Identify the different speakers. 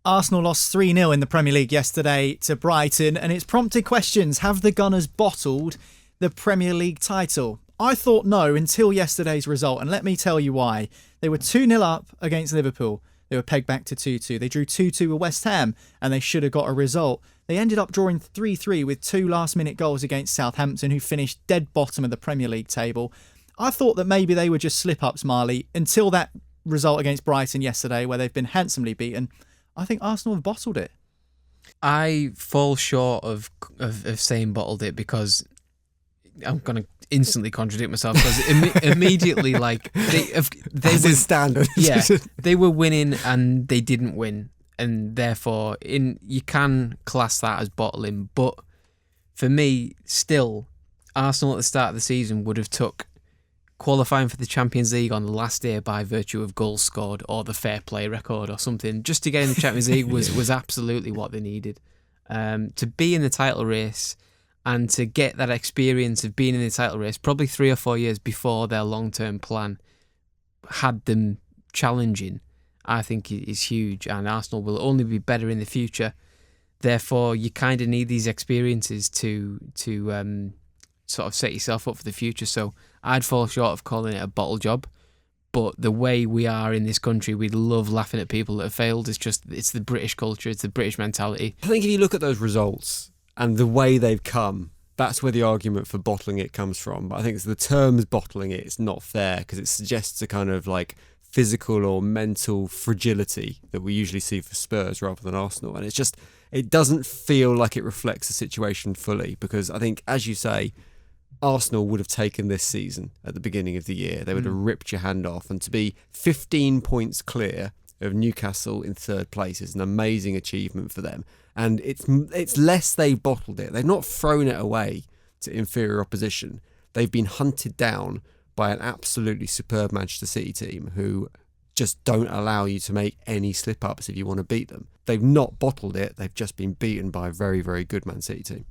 Speaker 1: Arsenal lost 3-0 in the Premier League yesterday to Brighton, and it's prompted questions. Have the Gunners bottled the Premier League title? I thought no until yesterday's result, and let me tell you why. They were 2-0 up against Liverpool. They were pegged back to 2-2. They drew 2-2 with West Ham, and they should have got a result. They ended up drawing 3-3 with 2 last-minute goals against Southampton, who finished dead bottom of the Premier League table. I thought that maybe they were just slip-ups, Marley, until that result against Brighton yesterday, where they've been handsomely beaten. I think Arsenal have bottled it.
Speaker 2: I fall short of saying bottled it because I'm going to instantly contradict myself because immediately, like, they were
Speaker 3: standard.
Speaker 2: Yeah, they were winning and they didn't win. And therefore, you can class that as bottling. But for me, still, Arsenal at the start of the season would have took qualifying for the Champions League on the last day by virtue of goals scored or the fair play record or something. Just to get in the Champions League was absolutely what they needed. To be in the title race and to get that experience of being in the title race probably 3 or 4 years before their long-term plan had them challenging, I think is huge, and Arsenal will only be better in the future. Therefore, you kind of need these experiences to sort of set yourself up for the future. So I'd fall short of calling it a bottle job, but the way we are in this country, we love laughing at people that have failed. It's the British culture, it's the British mentality.
Speaker 3: I think if you look at those results and the way they've come, that's where the argument for bottling it comes from. But I think it's the terms bottling it's not fair because it suggests a kind of like physical or mental fragility that we usually see for Spurs rather than Arsenal. And it doesn't feel like it reflects the situation fully because I think, as you say, Arsenal would have taken this season at the beginning of the year. They would have ripped your hand off. And to be 15 points clear of Newcastle in third place is an amazing achievement for them. And it's less they've bottled it. They've not thrown it away to inferior opposition. They've been hunted down by an absolutely superb Manchester City team who just don't allow you to make any slip-ups if you want to beat them. They've not bottled it. They've just been beaten by a very, very good Man City team.